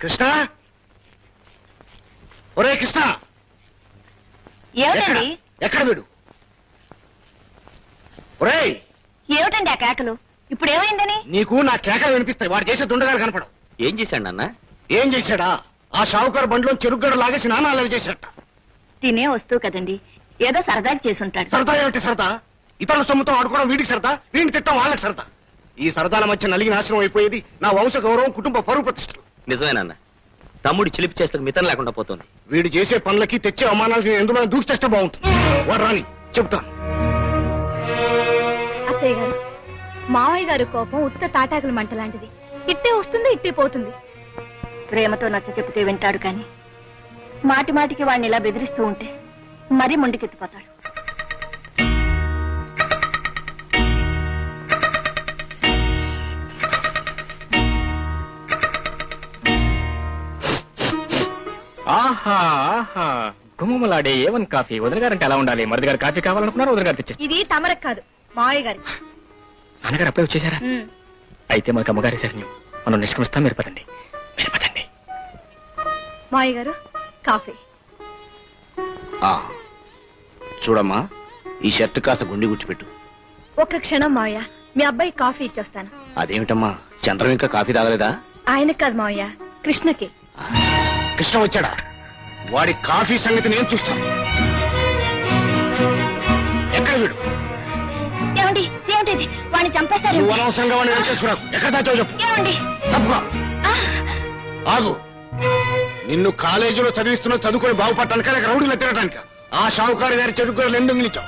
కృష్ణ, ఒరే కృష్ణ, ఏమిటండి? ఎక్కడ వీడు? ఒరే, ఏమిటండి ఆ కేకలు? ఇప్పుడు ఏమైందని? నీకు నా కేకలు వినిపిస్తాయి. వాడు చేసే దుండగాలు కనపడవు. ఏం చేశాడు నాన్న? ఏం చేశాడా? ఆ షావుకారు బండిలో చెరుగ్గడ లాగేసి నానాలు చేశాట. తినే వస్తువు కదండి, ఏదో సరదాకి చేసుంటాడు. సరదా ఏమిటి సరదా? ఇతరుల సొమ్ముతో ఆడుకోవడం వీడికి సరదా, వీడిని తిట్టడం వాళ్ళకి సరదా. ఈ సరదాల మధ్య నలిగి నాశనం అయిపోయేది నా వంశ గౌరవం, కుటుంబ పరువు ప్రతిష్టలు. నిజమే నాన్న, తమ్ముడి చిలిపి చేస్తకు మితం లేకుండా పోతుంది. వీడు చేసే పనులకి తెచ్చే అవమానాలకి ఎందులో దూకి చేస్తే బాగుంటుంది. వాడు రాని చెప్తాను. అత్తయ్య గారు, మావయ్య గారు కోపం ఉత్త తాటాకుల మంట లాంటిది. ఇట్టే వస్తుంది, ఇట్టే పోతుంది. ప్రేమతో నచ్చ చెబితే వింటాడు కాని మాటి మాటికి వాడిని ఇలా బెదిరిస్తూ ఉంటే మరీ మొండికెత్తిపోతాడు. ఆహా ఆహా, గుమ్మలాడే ఏవన్ కాఫీ. వదిన గారంటే ఎలా ఉండాలి? మరిది గారు కాఫీ కావాలనుకున్నారు, వదిన గారు తెచ్చేసి. ఇది తమరకు కాదు, మావయ్య గారి. నాన్నగారు అప్పుడే వచ్చేసారా? అయితే మనకు అమ్మగారి శరణ్యం. మనం నిష్క్రమిస్తాం. మీరు పదండి, మీరు పదండి. మావయ్య గారు కాఫీ. చూడమ్మా, ఈ షర్ట్ కాస్త గుండి గుచ్చిపెట్టు. ఒక్క క్షణం మావయ్య, మీ అబ్బాయి కాఫీ ఇచ్చొస్తాను. అదేమిటమ్మా, చంద్రం ఇంకా కాఫీ తాగలేదా? ఆయనకు కాదు మావయ్య, కృష్ణకి. కృష్ణ వచ్చాడా? వాడి కాఫీ సంగతి నేను చూస్తాను. ఎక్కడ వీడు? ఏమండి, ఏమిటి? వాడిని చంపేస్తారు. నువ్వు అనవసరంగా వాడిని వెంటేసుకున్నావు. ఎక్కడ దాచావు చెప్పు. ఏమండి? తప్పుగా ఆగు. నిన్ను కాలేజీలో చదివిస్తున్న చదువుకొని బాగుపడటానిక, లేక రౌడీలో తిరగటానిక? ఆ షావుకారు గారి చెరుకు ఎందుకు నిలిచావు?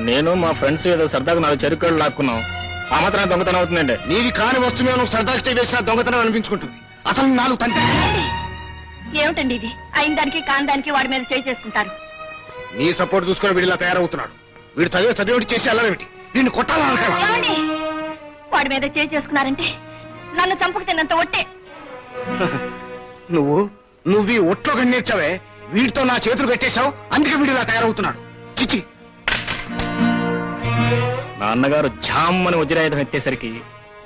నేను మా ఫ్రెండ్స్ ఏదో సరదాగా 4 చెరుకులు లాక్కున్నాం. ఆ మాత్రం దొంగతనం అవుతుందండి. నీది కాని వస్తువు నువ్వు సరదాకి వేసిన దొంగతనం అనిపించుకుంటుంది. అసలు 4 తంతే. ఏమిటండి ఇది? అయిన దానికి కాని దానికి వాడి మీద చేయి చేసుకుంటారు. నీ సపోర్ట్ చూసుకొని వీడిలా తయారవుతున్నాడు. వీడు చదివేటి చేసి అల్లవేమిటి? వీడిని కొట్టాలనుకో. ఏమండి? వాడి మీద చేయి చేసుకున్నారంటే నన్ను చంపుకు తిన్నంత ఒట్టే. నువ్వు ఈ ఒట్లో కన్నీర్చావే, వీడితో నా చేతులు కట్టేశావు. అందుకే వీడిలా తయారవుతున్నాడు. చిచి. నాన్నగారు ఝామ్మని వజ్రాయుధం ఎత్తేసరికి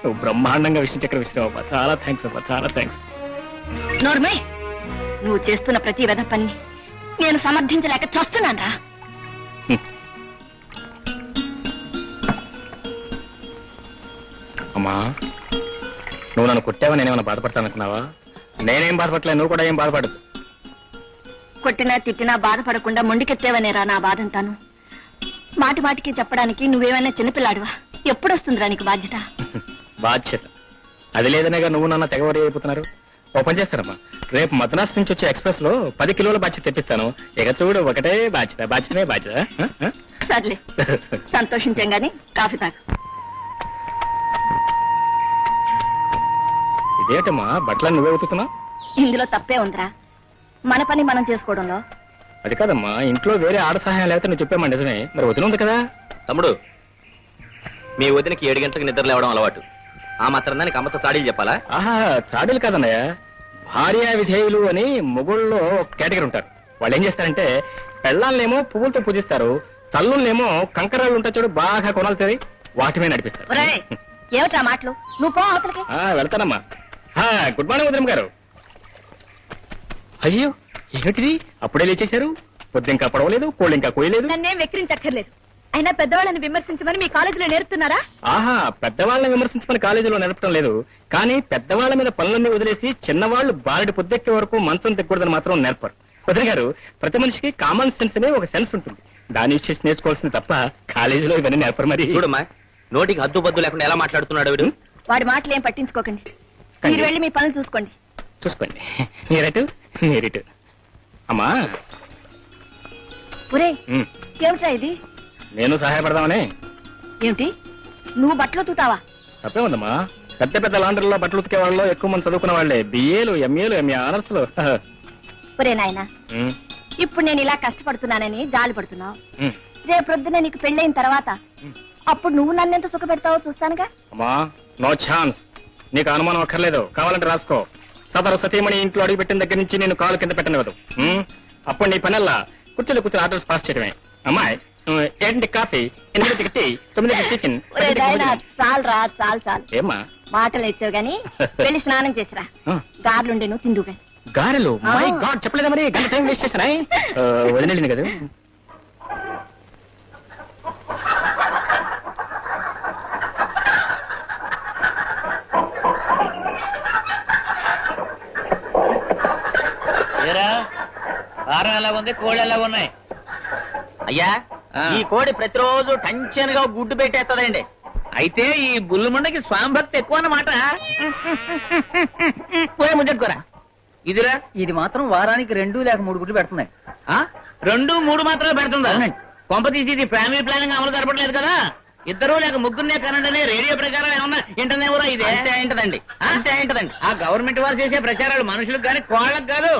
నువ్వు బ్రహ్మాండంగా విష్ణు చక్ర విసిరావు. చాలా థ్యాంక్స్ అబ్బా, చాలా థ్యాంక్స్. నోర్మే, నువ్వు చేస్తున్న ప్రతి వెధ పని నేను సమర్థించలేక చస్తున్నాను రా. అమ్మా, నువ్వు నన్ను కొట్టావా? నేనేమన్నా బాధపడతానుకున్నావా? నేనేం బాధపడలేదు, నువ్వు కూడా ఏం బాధపడదు. కొట్టినా తిట్టినా బాధపడకుండా మొండికెత్తేవనేరా నా బాధంతాను. మాటి మాటికి చెప్పడానికి నువ్వేమైనా చిన్నపిల్లాడివా? ఎప్పుడొస్తుందిరా నీకు బాధ్యత? బాధ్యత అది లేదనేగా నువ్వు నాన్న తెగవరి అయిపోతున్నారు. ఓ పని చేస్తారమ్మా, రేపు మద్రాసు నుంచి వచ్చే ఎక్స్ప్రెస్ లో 10 కిలోల బాధ్యత తెప్పిస్తాను. ఇక చూడు, ఒకటే బాధ్యత, బాధ్యతనే బాధ్యత. సర్లే, సంతోషించాం గాని కాఫీ తాగు. ఇదేటమ్మా, బట్టలను నువ్వే ఉతుకుతున్నావు? ఇందులో తప్పే ఉందిరా, మన పని మనం చేసుకోవడంలో. అది కాదమ్మా, ఇంట్లో వేరే ఆడ సహాయం లేకపోతే నువ్వు చెప్పామా నిజమే, మరి వదిన ఉంది కదా. తమ్ముడు, మీ వదినకి 7 గంటలకు నిద్ర లేవడం అలవాటు. ఆ మాత్రం దానికి అమ్మతో చాడీలు చెప్పాలా? ఆహా, చాడీలు కాదన్నయ్య, భార్యా విధేయులు అని మొగుళ్ళలో ఒక కేటగిరీ ఉంటారు. వాళ్ళు ఏం చేస్తారంటే పెళ్ళాలనేమో పువ్వులతో పూజిస్తారు, తల్లుల్నేమో కంకరాలు ఉంటాయి చూడు, బాగా కొనాలి తెరి, వాటి మీద నడిపిస్తారు. ఏమిటా మాటలు? నువ్వు పో అవతలకి. వెళ్తానమ్మా. గుడ్ మార్నింగ్ వదిన గారు. అయ్యో, ఏమిటిది అప్పుడే లేచేశారు? పొద్దు ఇంకా పడవలేదు, కోళ్ళు ఇంకా కోయలేదు. నన్నేం వెక్కిరించక్కర్లేదు. అయినా పెద్దవాళ్ళని విమర్శించమని మీ కాలేజీలో నేర్పుతున్నారా? ఆహా, పెద్దవాళ్ళని విమర్శించమని కాలేజీలో నేర్పడం లేదు, కానీ పెద్దవాళ్ళ మీద పనులన్నీ వదిలేసి చిన్నవాళ్లు బారెడి పొద్దెక్కే వరకు మంచం తెక్కూడదని మాత్రం నేర్పరు. వదిన గారు, ప్రతి మనిషికి కామన్ సెన్స్ అనే ఒక సెన్స్ ఉంటుంది. దాన్ని యూజ్ చేసి నేర్చుకోవాల్సింది తప్ప కాలేజీలో ఇవన్నీ నేర్పరు. మరి చూడమ్మా, నోటికి హద్దు బద్దు లేకుండా ఎలా మాట్లాడుతున్నాడు వీడు. వాడి మాటలు ఏం పట్టించుకోకండి, మీరు వెళ్ళి మీ పనులు చూసుకోండి. చూసుకోండి. మీరటు మీరిటు. అమ్మా, ఒరే, ఏమిట్రా ఇది? నేను సహాయపడదామని. ఏమిటి, నువ్వు బట్టలు ఉతుకుతావా? తప్పే ఉందమ్మా, పెద్ద పెద్ద లాండ్రీలో బట్టలు ఉతికే వాళ్ళు ఎక్కువ మంది చదువుకున్న వాళ్ళే, బిఏలు, ఎంఏలు, ఎంఏ ఆనర్స్లు. ఒరే నాయనా, ఇప్పుడు నేను ఇలా కష్టపడుతున్నానని జాలి పడుతున్నావు. రేపొద్దున నీకు పెళ్ళైన తర్వాత అప్పుడు నువ్వు నన్నెంత సుఖ పెడతావో చూస్తానుగా. అమ్మా, నో ఛాన్స్. నీకు అనుమానం అక్కర్లేదు, కావాలంటే రాసుకో. సదరు సతీమణి ఇంట్లో అడుగు పెట్టిన దగ్గర నుంచి నేను కాలు కింద పెట్టనివ్వదు. అప్పుడు నీ పనల్లా కుర్చీలో కూర్చొని ఆర్డర్స్ పాస్ చేయడమే. అమ్మాయి, 7 కాఫీ 8 టీ 9 టిఫిన్ ఒరే నాయనా, చాలురా చాలు ఏమ్మా మాటలు ఇచ్చావు గాని వెళ్ళి స్నానం చేసిరా. గార్లుండి నువ్వు తిందుగా. గారెలు మై గాడ్ చెప్పలేదా మరి గంట టైం వేస్ట్ చేశానా వదిలేండి కదా. కారం ఎలా ఉంది, కోడి ఎలా ఉన్నాయి? అయ్యా ఈ కోడి ప్రతిరోజు టెన్షన్ గా గుడ్డు పెట్టేస్తుందండి. అయితే ఈ బుల్లుముండకి స్వామి భక్తి ఎక్కువ అన్నమాట. ముద్దెట్టుకోరా. ఇదిరా, ఇది మాత్రం వారానికి 2 లేక 3 గుడ్లు పెడుతున్నాయి. 2, 3 మాత్రమే పెడుతుందా? కొంప తీసి ఇది ఫ్యామిలీ ప్లానింగ్ అమలు జరపట్లేదు కదా? 2 లేక 3 కనండి రేడియో ప్రకారం ఏమన్నా ఇంటనేవరా? ఇది అంతే ఏంటదండి, అంతే ఏంటదండి. ఆ గవర్నమెంట్ వారు చేసే ప్రచారాలు మనుషులకు కానీ కోళ్ళకు కాదు.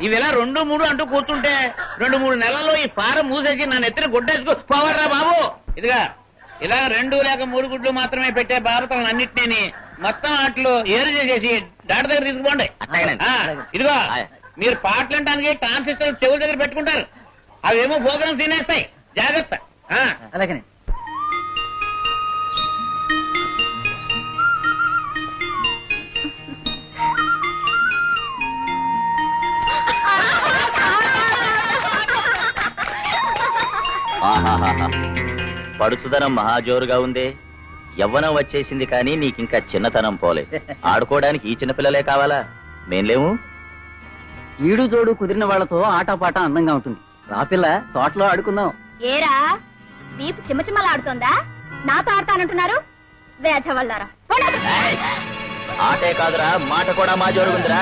ఇవి ఇలా 2, 3 అంటూ కూర్చుంటే 2, 3 నెలల్లో ఈ ఫారం మూసేసి నా నెత్తిన గుడ్డేసుకు పోవర్రా బాబు. ఇదిగా ఇలా 2 లేక 3 గుడ్లు మాత్రమే పెట్టే బాబతలను అన్నింటినీ మొత్తం ఆటలు ఏరు చేసేసి డాక్టర్ దగ్గర తీసుకుపోండి. ఇదిగో మీరు పాటలు అంటానికి ట్రాన్సిస్టర్ చెవుల దగ్గర పెట్టుకుంటారు, అవేమో ప్రోగ్రామ్ తినేస్తాయి. జాగ్రత్త. అలాగనే పడుచుదనం మహాజోరుగా ఉంది. యవ్వనం వచ్చేసింది కానీ నీకింకా చిన్నతనం పోలే. ఆడుకోవడానికి ఈ చిన్నపిల్లలే కావాలా? మేంలేము. ఈడు జోడు కుదిరిన వాళ్ళతో ఆటపాట అందంగా ఉంటుంది. రా పిల్ల, తోటలో ఆడుకుందాం. ఏరా వీపు చిమ్మచిమ్మలాడుతోందా? నాతో ఆడతానంటున్నారు వేధవల్లారా. ఏయ్, ఆటే కాదురా, మాట కూడా మా జోరుగుందిరా.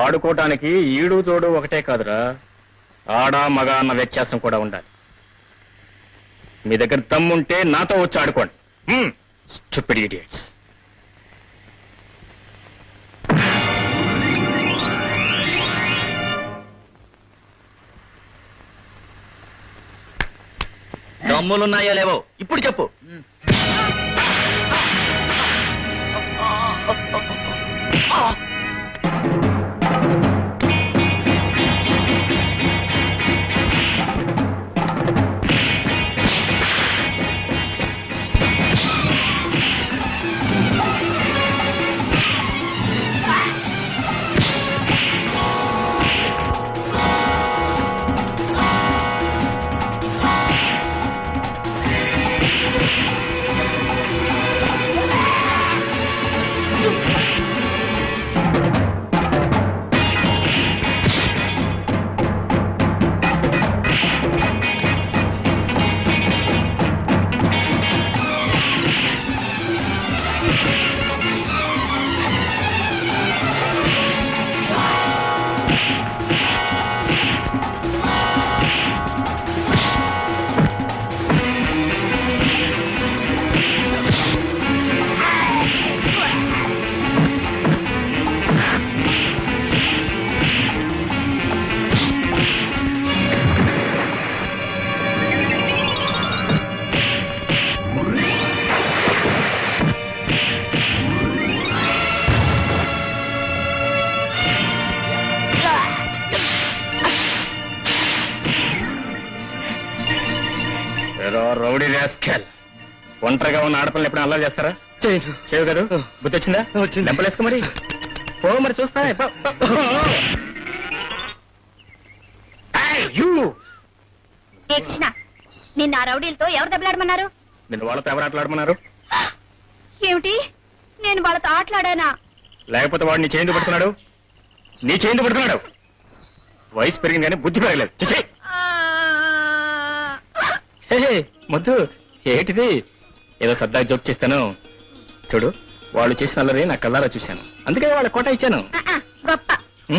ఆడుకోవటానికి ఈడు తోడు ఒకటే కాదురా, ఆడ మగ అన్న వ్యత్యాసం కూడా ఉండాలి. మీ దగ్గర తమ్ముంటే నాతో వచ్చి ఆడుకోండి. Stupid idiots. దమ్ములున్నాయో లేవో ఇప్పుడు చెప్పు. రౌడీ రాస్కెల్, ఒంటరిగా ఉన్న ఆడపిల్లలు ఎప్పుడు అల్లరి చేస్తారా? చేయవు కదా. బుద్ధి వచ్చిందా? వచ్చింది. దెబ్బలేసుకో మరి. పో మరి చూస్తా. ఏ కృష్ణ, నిన్న ఆ రౌడీలతో ఎవరు దెబ్బలాడమన్నారు? నిన్ను వాళ్ళతో ఎవరు ఆటలాడమన్నారు? ఏమిటి, నేను వాళ్ళతో ఆటలాడానా? లేకపోతే వాడు నీ చేయిందు పడుతున్నాడు. నీ చేయిందు పడుతున్నాడు. వయసు పెరిగింది కానీ బుద్ధి పెరగలేదు. చూసే ముద్దు ఏటిది? ఏదో సరదా జోక్ చేస్తాను. చూడు, వాళ్ళు చేసిన అల్లరి నా కళ్ళారా చూశాను, అందుకే వాళ్ళ కోట ఇచ్చాను. గొప్ప.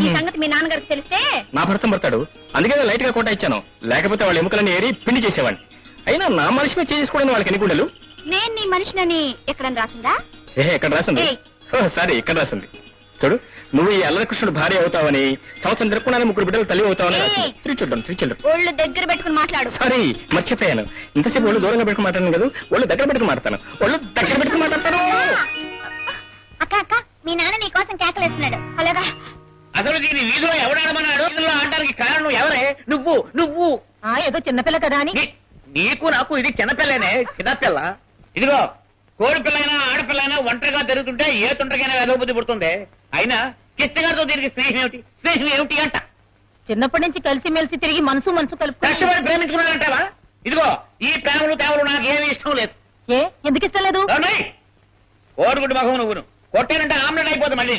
ఈ సంగతి మీ నాన్నగారికి తెలిస్తే నా భర్తం పడతాడు, అందుకే లైట్ గా కోట ఇచ్చాను. లేకపోతే వాళ్ళ ఎముకలని ఏరి పిండి చేసేవాడిని. అయినా నా మనిషి మీద చేసుకోవడం వాళ్ళకి ఎన్ని గుండెలు? నేను నీ మనిషినని ఎక్కడని రాసిందా? ఎక్కడ రాసింది? సారీ, ఇక్కడ రాసింది. చూడు, నువ్వు ఈ అల్లరకృష్ణుడు భార్య అవుతావని, సంవత్సరం తిరగకుండా 3 బిడ్డలు తల్లి అవుతావని. త్రీ ఒళ్ళు దగ్గర పెట్టుకుని మాట్లాడు. సారీ, మర్చిపోయాను. ఇంతసేపు ఒళ్ళు దూరంగా పెట్టుకుని మాట్లాడాను కదా, ఒళ్ళు దగ్గర పెట్టుకుని మాట్లాడతాను. ఒళ్ళు దగ్గర పెట్టుకుని మాట్లాడతాను. అక్క అక్క, మీ నాన్న నీ కోసం కేకలేస్తున్నాడు. అలాగా అసలు అసలు దీని వీధిలో ఎవడాడమన్నాడు వీధిలో ఆడడానికి కారణం ఎవరే? నువ్వు నువ్వు ఏదో చిన్నపిల్ల కదా అని నీకు నాకు ఇది చిన్నపిల్లనే, చిన్నపిల్ల. ఇదిగో కోడి పిల్లైనా ఆడపిల్లైనా ఒంటరిగా తిరుగుతుంటే ఏ తుంటరికైనా వెదవబుద్ధి పుడుతుంది. అయినా కిష్టగారితో దీనికి స్నేహం ఏమిటి అంట. చిన్నప్పటి నుంచి కలిసి మెలిసి తిరిగి మనసు కలుపు కష్టపడి ప్రేమించుకున్నాడంటావా? ఇదిగో ఈ ప్రేమలు తేవలు నాకేమీ ఇష్టం లేదు. ఎందుకు ఇష్టం లేదు? కోడిగుడ్డు మగం నువ్వును కొట్టానంటే ఆమ్లెట్ అయిపోతుంది మళ్ళీ.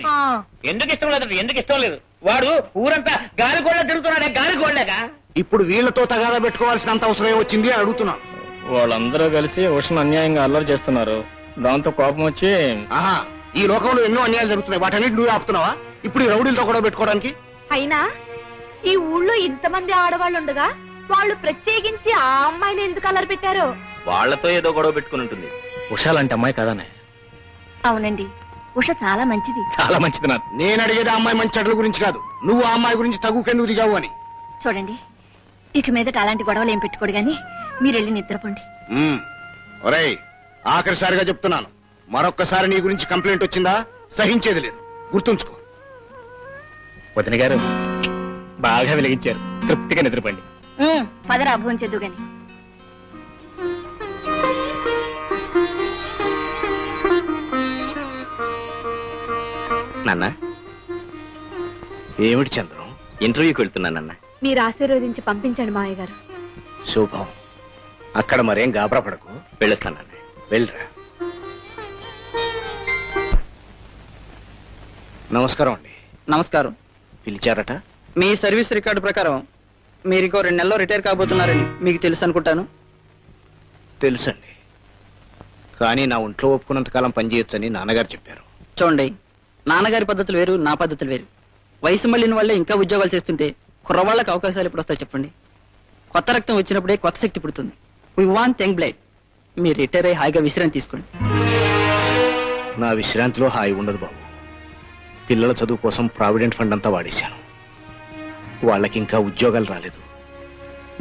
ఎందుకు ఇష్టం లేదు? ఎందుకు ఇష్టం లేదు? వాడు ఊరంతా గాలిగోళ్ళ తిరుగుతున్నాడే, గాలిగోళ్ళగా. ఇప్పుడు వీళ్ళతో తగాదా పెట్టుకోవాల్సినంత అవసరం వచ్చింది అని అడుగుతున్నాను. వాళ్ళందరూ కలిసి ఉషను అన్యాయంగా అల్లరి చేస్తున్నారు. దాంతో కోపం వచ్చి ఆహా, ఈ లోకంలో ఎన్నో అన్యాయాలు జరుగుతున్నాయి, వాటన్నిటి నువ్వు ఆపుతున్నావా ఇప్పుడు ఈ రౌడీలతో కూడా పెట్టుకోవడానికి? అయినా ఈ ఊళ్ళో ఇంతమంది ఆడవాళ్ళు ఉండగా వాళ్ళు ప్రత్యేకించి ఆ అమ్మాయిని ఎందుకు అల్లరి పెట్టారు? వాళ్లతో ఏదో గొడవ పెట్టుకుని ఉంటుంది. ఉష లాంటి అమ్మాయి కదానే. అవునండి, ఉష చాలా మంచిది. చాలా మంచిది. నేను అడిగేది ఆ అమ్మాయి మంచి చెడ్ల గురించి కాదు, నువ్వు ఆ అమ్మాయి గురించి తగుకెందుకు దిగావు అని. చూడండి, ఇక మీదట అలాంటి గొడవలు ఏం పెట్టుకోడు గాని మీరు వెళ్ళి నిద్రపోండి. ఒరేయ్, ఆఖరిసారిగా చెప్తున్నాను, మరొక్కసారి నీ గురించి కంప్లైంట్ వచ్చిందా సహించేది లేదు, గుర్తుంచుకో. వదిన గారు బాగా వెలిగించారు, తృప్తిగా నిద్రపోండి. పదరా భోంచెద్దు గాని. నాన్న ఏమిటి చంద్రం? ఇంటర్వ్యూకి వెళ్తున్నానన్న. మీరు ఆశీర్వదించి పంపించండి మావయ్య గారు. శుభం. అక్కడ మరేం గాబరా పడకు, వెళ్ళొస్తానన్న. వెళ్ళరా. నమస్కారం అండి. నమస్కారం. పిలిచారట? మీ సర్వీస్ రికార్డు ప్రకారం మీరు ఇంకో 2 నెలల్లో రిటైర్ కాబోతున్నారని మీకు తెలుసు అనుకుంటాను. తెలుసండి, కానీ నా ఒంట్లో ఒప్పుకున్నంత కాలం పనిచేయొచ్చని నాన్నగారు చెప్పారు. చూడండి, నాన్నగారి పద్ధతులు వేరు, నా పద్ధతులు వేరు. వయసు మళ్ళిన వాళ్ళే ఇంకా ఉద్యోగాలు చేస్తుంటే కుర్రవాళ్ళకి అవకాశాలు ఎప్పుడు వస్తాయి చెప్పండి? కొత్త రక్తం వచ్చినప్పుడే కొత్త శక్తి పుడుతుంది. We want young blood. మీరు రిటైర్ అయ్యి హాయిగా విశ్రాంతి తీసుకోండి. నా విశ్రాంతిలో హాయి ఉండదు బాబు. పిల్లల చదువు కోసం ప్రావిడెంట్ ఫండ్ అంతా వాడేశాను. వాళ్ళకి ఇంకా ఉద్యోగాలు రాలేదు.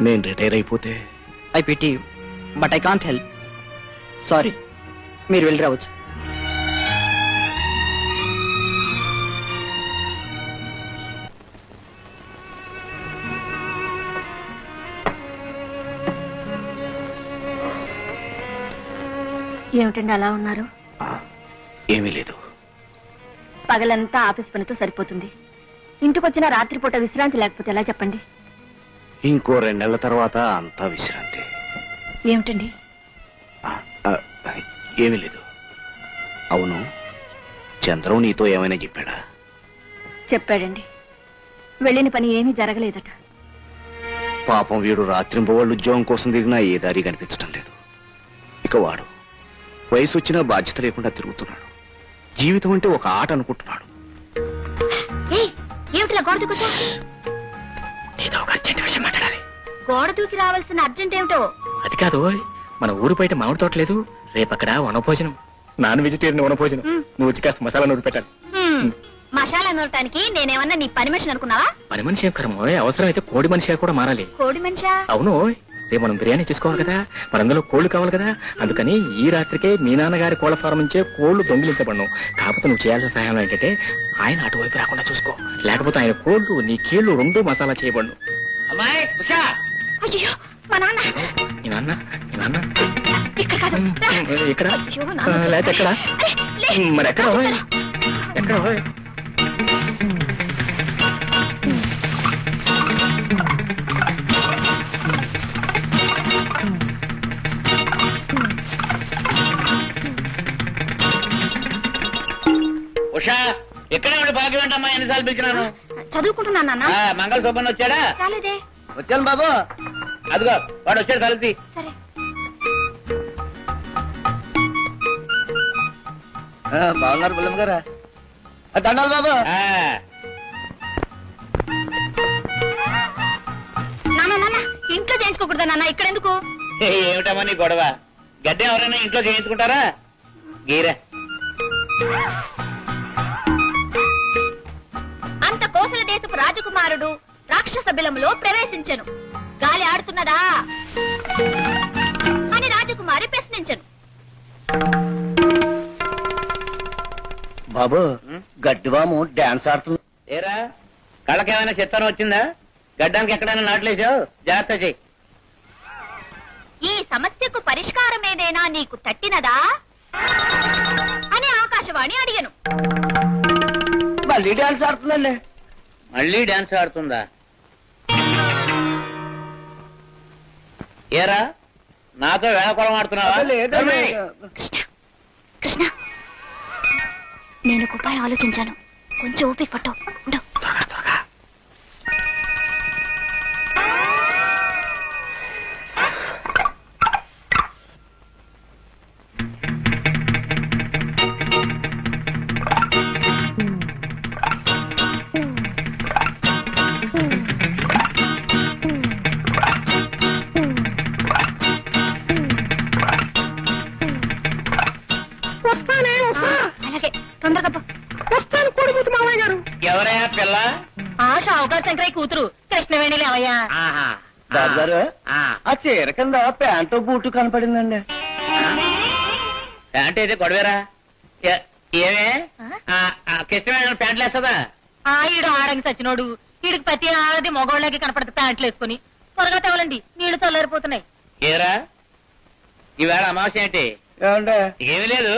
నేను రిటైర్ అయిపోతే I pity you, but I can't help. Sorry, మీరు వెళ్ళి రావచ్చు. ఏమిటండి అలా ఉన్నారు? ఏమీ లేదు. పగలంతా ఆఫీస్ పనితో సరిపోతుంది. ఇంటికొచ్చిన రాత్రిపూట విశ్రాంతి లేకపోతే ఎలా చెప్పండి? ఇంకో 2 నెలల తర్వాత అంతా విశ్రాంతి. ఏమిటండి? ఏమీ లేదు. అవును, చంద్రం నీతో ఏమైనా చెప్పాడా? చెప్పాడండి, వెళ్ళిన పని ఏమీ జరగలేదట. పాపం, వీడు రాత్రింబవళ్ళు ఉద్యోగం కోసం దిగినా ఏ దారి కనిపించడం లేదు. ఇక వాడు వయసు వచ్చినా బాధ్యత లేకుండా తిరుగుతున్నాడు. జీవితం అంటే ఒక ఆట అనుకుంటున్నాడు. ఏమిటిలా గోడ దూకుతా? ఏదో ఒక అర్జెంట్ విషయం మాట్లాడాలి. గోడ దూకి రావాల్సిన అర్జెంట్ ఏమిటో? అది కాదు, మన ఊరు బయట మామిడి తోట లేదు, రేపు అక్కడ వనభోజనం, నాన్ వెజిటేరియన్ వనభోజనం. నువ్వు వచ్చి కాస్త మసాలా నూరి పెట్టాలి. మసాలా నూరటానికి నేనేమన్నా నీ పని మనిషిని అనుకున్నావా? పని మనిషి ఏం కరమో, అవసరమైతే కోడి మనిషిగా కూడా మారాలి. కోడి మనిషా? అవును, రేపు మనం బిర్యానీ చేసుకోవాలి కదా, మరి అందులో కోళ్లు కావాలి కదా. అందుకని ఈ రాత్రికే మీ నాన్నగారి కోళ్ల ఫారం నుంచే కోళ్లు దొంగిలించబడను. కాకపోతే నువ్వు చేయాల్సిన సహాయం ఏంటంటే ఆయన అటువైపు రాకుండా చూసుకో, లేకపోతే ఆయన కోళ్లు నీ కీళ్లు 2 మసాలా చేయబడను. అమ్మాయి ఉషా, అయ్యో, మా నాన్న. మీ నాన్న? మీ నాన్న ఇక్కడ కాదు. ఇక్కడ అయ్యో, నాన్న లేకపోతే ఎక్కడ? అరే, లే. మరి ఎక్కడ ఎక్కడ? ఉషా, ఎక్కడే ఉండి భాగ్యం ఏంటమ్మా? ఎన్నిసార్లు పిలిచినాను? చదువుకుంటున్నా నాన్న. మంగళ సుబ్బన్న వచ్చాడా? రాలేదే. వచ్చాను బాబు. అదిగో వాడు వచ్చాడు, కలిపి. సరే. బాగున్నారు బుల్లమ్మ గారా? దండాలు బాబు. నాన్న ఇంట్లో చేయించుకోకూడదా నాన్న? ఇక్కడ ఎందుకు? ఏమిటమ్మా నీ గొడవ? గడ్డ ఎవరైనా ఇంట్లో చేయించుకుంటారా? గీరా. అంత కోసల దేశపు రాజకుమారుడు రాక్షస బిలములో ప్రవేశించెను. గాలి ఆడుతున్నదా అని రాజకుమారి ప్రశ్నించెను. బాబు, గడ్డివాము డాన్స్ ఆడుతుంది. ఏరా, కళ్ళకేమైనా చిత్తం వచ్చిందా? గడ్డానికి ఎక్కడైనా నాట్లేసావు? జాగ్రత్త చెయ్యి. ఈ సమస్యకు పరిష్కారం ఏదైనా నీకు తట్టినదా అని ఆకాశవాణి అడిగాను. మళ్ళీ డాన్స్ ఆడుతుందండి. మళ్ళీ డాన్స్ ఆడుతుందా? ఏరా నాతో వేళకోళం ఆడుతున్నావా? కృష్ణ నేను ఒక ఉపాయం ఆలోచించాను, కొంచెం ఓపిక పట్టు. ఉండు. అలాగే తొందరగా పో. వస్తాను కోడిమూతి మామయ్య గారు. ఎవరయ్యా పిల్ల? ఆశ అవకాశ శంకరయ్య కూతురు కృష్ణవేణి లేవయ్యా. ఆహా. బాబుగారు ఆ. ఆ చీర కింద ప్యాంటు బూటు కనపడిందండి. ప్యాంట్ అయితే గొడవేరా? ఏమే కృష్ణమైన ప్యాంట్లు వేస్తుందా? ఈడు ఆడంగి సచ్చినోడు, ఈడికి ప్రతి ఆడది మగవాళ్ళకి కనపడదు ప్యాంట్లు వేసుకుని. త్వరగా తేవాలండి, నీళ్లు చల్లారిపోతున్నాయి. ఏరా ఈవేళ అమావాస్య ఏంటి? ఏమండి ఏమీ లేదు,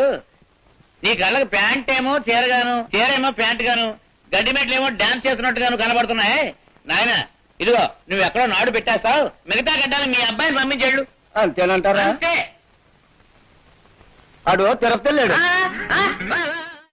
నీ కళ్ళకి ప్యాంట్ ఏమో చీరగాను, చీరేమో ప్యాంట్ గాను, గడ్డి మెట్లేమో డాన్స్ చేస్తున్నట్టుగాను కనబడుతున్నాయి. నాయన ఇదిగో నువ్వు ఎక్కడో నాడు పెట్టేస్తావు, మిగతా గడ్డాలు మీ అబ్బాయిని పంపించాడు. అంతేనంటారా? అంతే. అడు తిరుపతి వెళ్ళాడు. ఆ, ఆ,